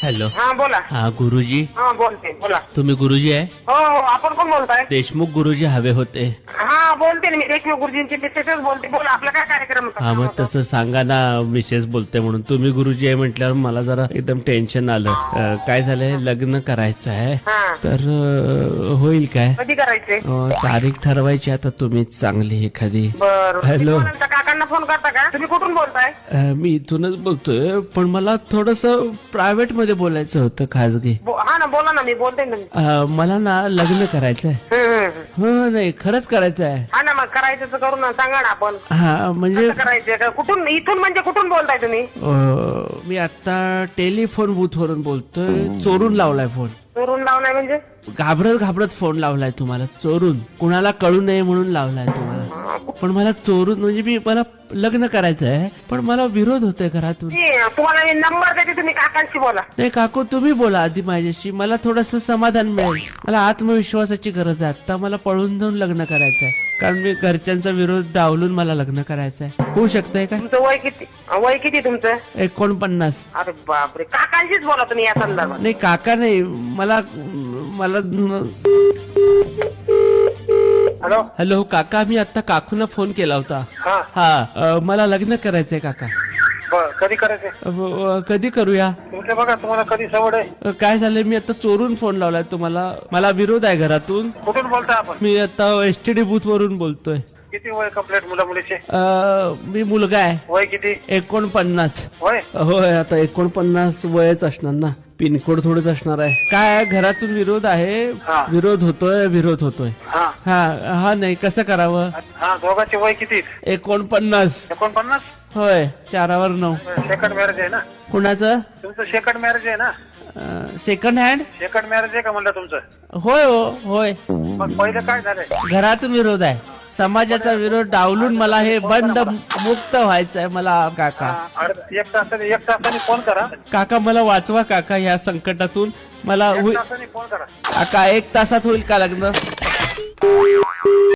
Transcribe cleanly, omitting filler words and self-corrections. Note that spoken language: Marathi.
हॅलो. हा बोला. हा गुरुजी. हा बोलते बोला. तुम्ही गुरुजी आहे? हो हो आपण कोण बोलताय? देशमुख गुरुजी हवे होते. हा बोलते ना मी देशमुख गुरुजींची मिसेसच बोलते. बोला आपला काय कार्यक्रम होता? हा मग तसं सांगा ना, मिसेस बोलते म्हणून. तुम्ही गुरुजी आहे म्हटल्यावर मला जरा एकदम टेन्शन आलं. काय झालंय, लग्न करायचं आहे हा. तर होईल काय? कधी करायचे? तारीख ठरवायची आता तुम्हीच चांगली एखादी. बरं. हॅलो. काकांना फोन करता का? तुम्ही कुठून बोलताय? मी इथूनच बोलतोय, पण मला थोडस प्रायव्हेट मध्ये बोलायचं होतं, खाजगी. हा ना बोला ना, मी बोलते ना. मला ना लग्न करायचंय. हो नाही, खरंच करायचं आहे. हा ना मग करायचं तर करू ना, सांगा ना आपण. हा म्हणजे करायचं कुठून, इथून म्हणजे कुठून बोलताय तुम्ही? मी आता टेलिफोन बूथ वरून बोलतोय. चोरून लावलाय फोन. चोरून लावलाय म्हणजे? घाबरत घाबरत फोन लावलाय तुम्हाला, चोरून. कुणाला कळू नये म्हणून लावलाय तुम्हाला. पण मला चोरून म्हणजे मला लग्न करायचं आहे, पण मला विरोध होतोय घरातून. तुम्हाला मी नंबर देते, तुम्ही काकांशी बोला. नाही काकू, तुम्ही बोला आधी माझ्याशी. मला थोडस समाधान मिळेल. मला आत्मविश्वासाची गरज आहे. आता मला पळून जाऊन लग्न करायचं आहे, कारण मी घरच्यांचा विरोध डावलून मला लग्न करायचं आहे. होऊ शकतंय का? तुमचं वय किती? वय किती तुमचं? 49. अरे बापरे, काकांशीच बोला तुम्ही या संदर्भात. नाही काका नाही, मला हॅलो. हॅलो काका, मी आता काकूंना फोन केला होता. हा मला लग्न करायचंय काका. कधी करायचं? कधी करूया? तुमचं बघा, तुम्हाला कधी सवड आहे? काय झालंय, मी आता चोरून फोन लावलाय तुम्हाला. मला विरोध आहे घरातून. कुठून बोलताय आपण? मी आता एसटीडी बूथ वरून बोलतोय. किती वय कंप्लीट मुला मुलीचे? मी मुलगा आहे. वय किती? 49. वय? होय, आता 49 वयच असणार ना. पिनकोड थोडंच असणार आहे. काय घरातून विरोध आहे. विरोध होतोय. हा नाही, कसं करावं? दोघांचे वय किती? 49. 49? होय, 4वर 9. सेकंड मॅरेज आहे ना? कुणाचं? तुमचं सेकंड मॅरेज आहे ना? Second hand? सेकंड मॅरेज आहे का म्हणलं तुमचं? होय होय. मग पहिलं काय झालंय? घरातून विरोध आहे. समाजाचा विरोध डावलून मला हे बंद मुक्त व्हायचंय मला काका. एक तासाने फोन करा काका. मला वाचवा काका ह्या संकटातून. मला फोन करा काका. 1 तासात होईल का लग्न?